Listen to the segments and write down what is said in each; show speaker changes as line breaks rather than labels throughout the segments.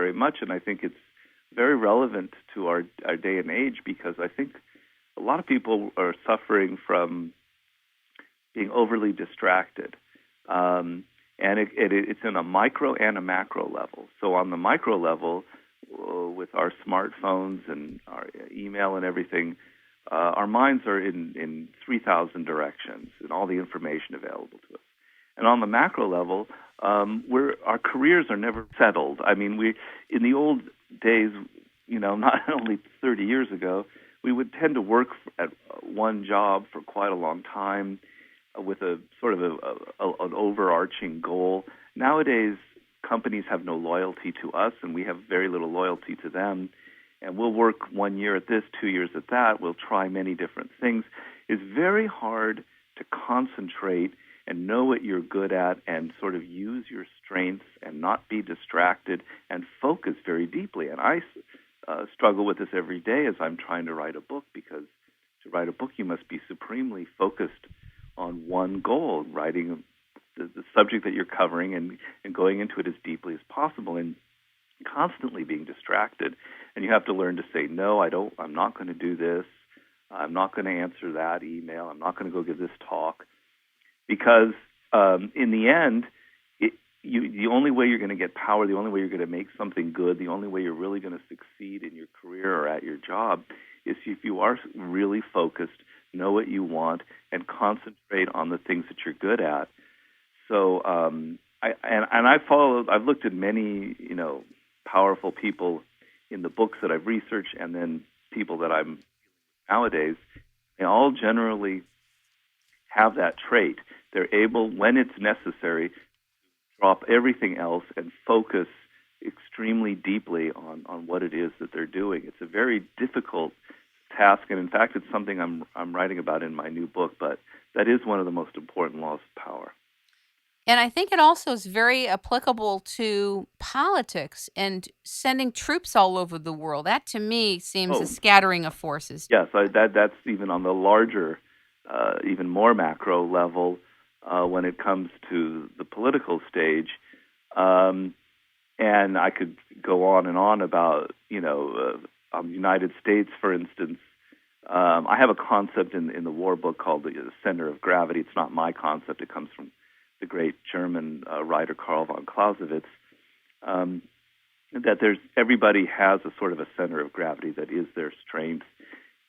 very much, and I think it's very relevant to our day and age, because I think a lot of people are suffering from being overly distracted. And it's in a micro and a macro level. So on the micro level, with our smartphones and our email and everything, our minds are in 3,000 directions and all the information available to us. And on the macro level, our careers are never settled. I mean, in the old days, not only 30 years ago, we would tend to work at one job for quite a long time with a sort of an overarching goal. Nowadays, companies have no loyalty to us, and we have very little loyalty to them. And we'll work 1 year at this, 2 years at that. We'll try many different things. It's very hard to concentrate and know what you're good at and sort of use your strengths and not be distracted and focus very deeply. And I struggle with this every day as I'm trying to write a book, because to write a book, you must be supremely focused on one goal, writing the subject that you're covering and going into it as deeply as possible, and constantly being distracted. And you have to learn to say, no, I'm not going to do this. I'm not going to answer that email. I'm not going to go give this talk. Because in the end, the only way you're going to get power, the only way you're going to make something good, the only way you're really going to succeed in your career or at your job is if you are really focused, know what you want, and concentrate on the things that you're good at. So I've looked at many, powerful people in the books that I've researched, and then people that I'm nowadays. They all generally have that trait. They're able, when it's necessary, to drop everything else and focus extremely deeply on what it is that they're doing. It's a very difficult task, and in fact, it's something I'm writing about in my new book, but that is one of the most important laws of power.
And I think it also is very applicable to politics and sending troops all over the world. That, to me, seems a scattering of forces.
Yes, that's even on the larger, even more macro level when it comes to the political stage. And I could go on and on about, the United States, for instance. I have a concept in the war book called the center of gravity. It's not my concept. It comes from the great German writer Karl von Clausewitz, that everybody has a sort of a center of gravity that is their strength,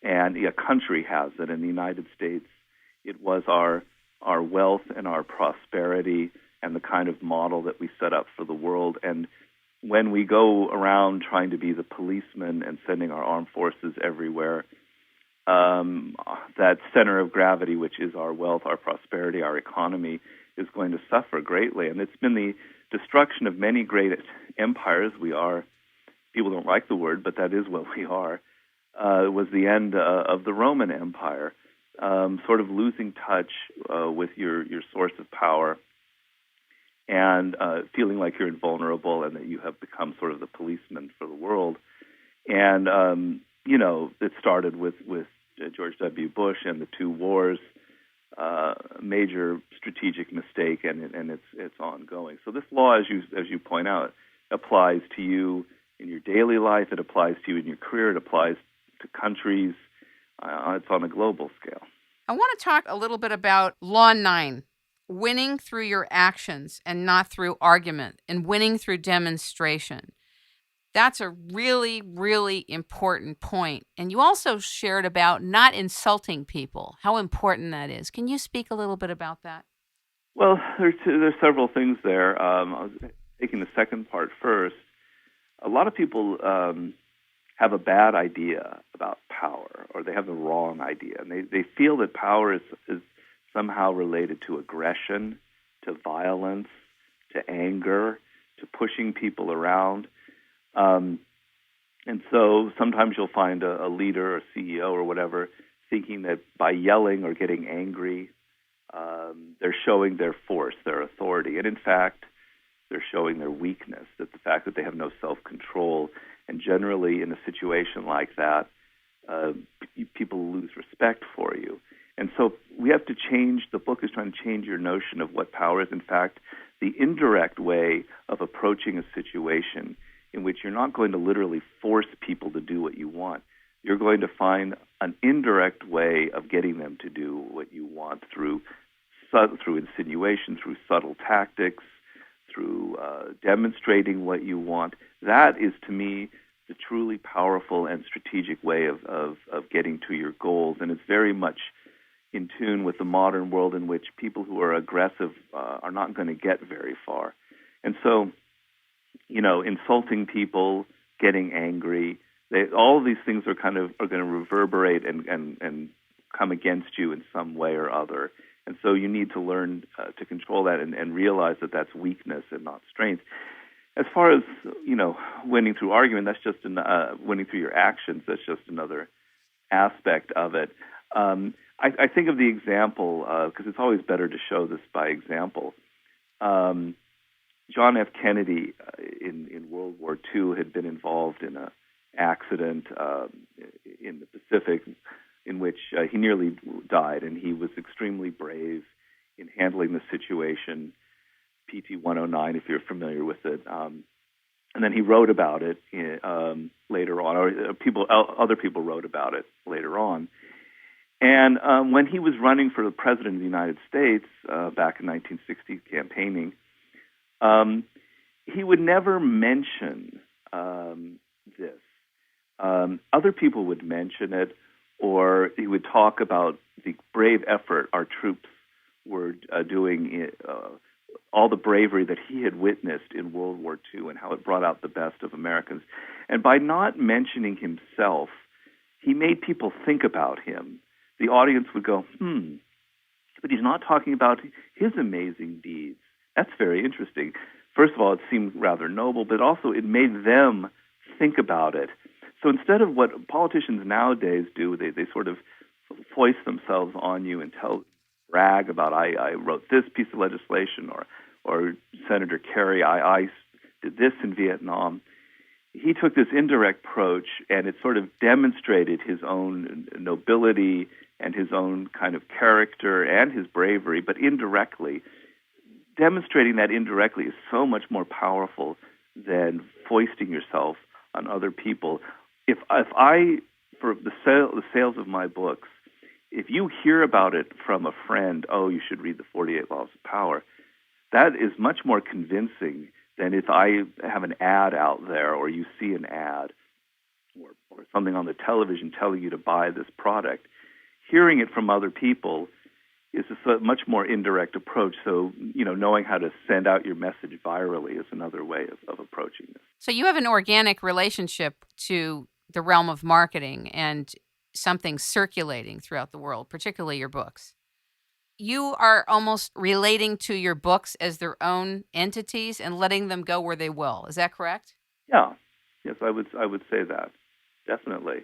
and a country has it. In the United States, it was our wealth and our prosperity and the kind of model that we set up for the world. And when we go around trying to be the policeman and sending our armed forces everywhere, that center of gravity, which is our wealth, our prosperity, our economy, is going to suffer greatly. And it's been the destruction of many great empires. People don't like the word, but that is what we are. It was the end of the Roman Empire, sort of losing touch with your source of power and feeling like you're invulnerable and that you have become sort of the policeman for the world. And, it started with George W. Bush and the two wars, major strategic mistake, and it's ongoing. So this law, as you point out, applies to you in your daily life. It applies to you in your career. It applies to countries. It's on a global scale.
I want to talk a little bit about Law 9, winning through your actions and not through argument, and winning through demonstration. That's a really, really important point. And you also shared about not insulting people, how important that is. Can you speak a little bit about that?
Well, there's several things there. I was taking the second part first. A lot of people have a bad idea about power, or they have the wrong idea. And they feel that power is somehow related to aggression, to violence, to anger, to pushing people around. And so sometimes you'll find a leader or CEO or whatever thinking that by yelling or getting angry, they're showing their force, their authority. And in fact, they're showing their weakness, that the fact that they have no self-control. And generally in a situation like that, people lose respect for you. And so we have to change, the book is trying to change your notion of what power is. In fact, the indirect way of approaching a situation in which you're not going to literally force people to do what you want. You're going to find an indirect way of getting them to do what you want through insinuation, through subtle tactics, through demonstrating what you want. That is, to me, the truly powerful and strategic way of getting to your goals. And it's very much in tune with the modern world in which people who are aggressive are not going to get very far. And so, insulting people, getting angry, all of these things are going to reverberate and come against you in some way or other. And so you need to learn to control that and realize that that's weakness and not strength. As far as, winning through argument, that's just winning through your actions. That's just another aspect of it. I think of the example, because it's always better to show this by example. John F. Kennedy in World War II had been involved in an accident in the Pacific in which he nearly died, and he was extremely brave in handling the situation, PT 109, if you're familiar with it. And then he wrote about it later on, or other people wrote about it later on. And when he was running for the president of the United States back in 1960, campaigning, he would never mention this. Other people would mention it, or he would talk about the brave effort our troops were doing, all the bravery that he had witnessed in World War II and how it brought out the best of Americans. And by not mentioning himself, he made people think about him. The audience would go, but he's not talking about his amazing deeds. That's very interesting. First of all, it seemed rather noble, but also it made them think about it. So instead of what politicians nowadays do, they sort of foist themselves on you and brag about, I wrote this piece of legislation, or Senator Kerry, I did this in Vietnam. He took this indirect approach, and it sort of demonstrated his own nobility and his own kind of character and his bravery, but indirectly. Demonstrating that indirectly is so much more powerful than foisting yourself on other people. If I, for the sales of my books, if you hear about it from a friend, you should read the 48 Laws of Power, that is much more convincing than if I have an ad out there, or you see an ad or something on the television telling you to buy this product. Hearing it from other people is a much more indirect approach. So, knowing how to send out your message virally is another way of approaching this.
So you have an organic relationship to the realm of marketing and something circulating throughout the world, particularly your books. You are almost relating to your books as their own entities and letting them go where they will. Is that correct?
Yeah. Yes, I would say that. Definitely.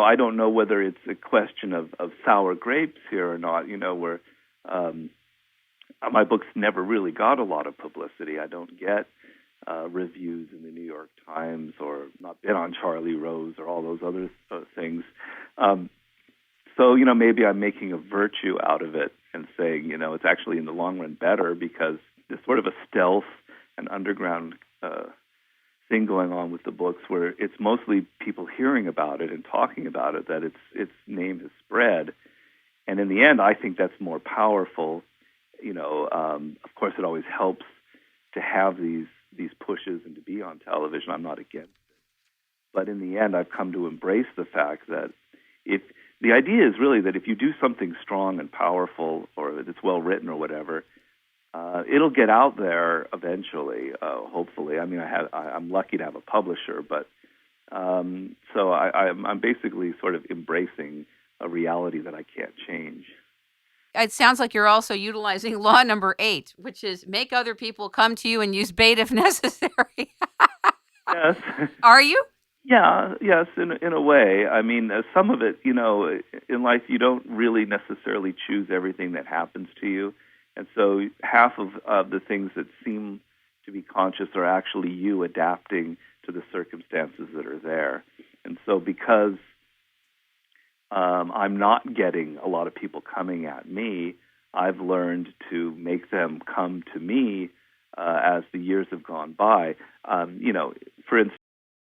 I don't know whether it's a question of sour grapes here or not, where my books never really got a lot of publicity. I don't get reviews in the New York Times, or not been on Charlie Rose or all those other things. So, maybe I'm making a virtue out of it and saying, it's actually in the long run better, because there's sort of a stealth and underground thing going on with the books, where it's mostly people hearing about it and talking about it, that its name has spread. And in the end, I think that's more powerful. Of course, it always helps to have these pushes and to be on television. I'm not against it. But in the end, I've come to embrace the fact that the idea is really that if you do something strong and powerful, or that's well written or whatever, it'll get out there eventually. Hopefully, I mean, I'm lucky to have a publisher, but so I'm basically sort of embracing a reality that I can't change.
It sounds like you're also utilizing law number 8, which is make other people come to you and use bait if necessary.
Yes.
Are you?
Yeah, yes, in a way. I mean, some of it, in life, you don't really necessarily choose everything that happens to you. And so half of the things that seem to be conscious are actually you adapting to the circumstances that are there. And so because I'm not getting a lot of people coming at me, I've learned to make them come to me as the years have gone by. For instance,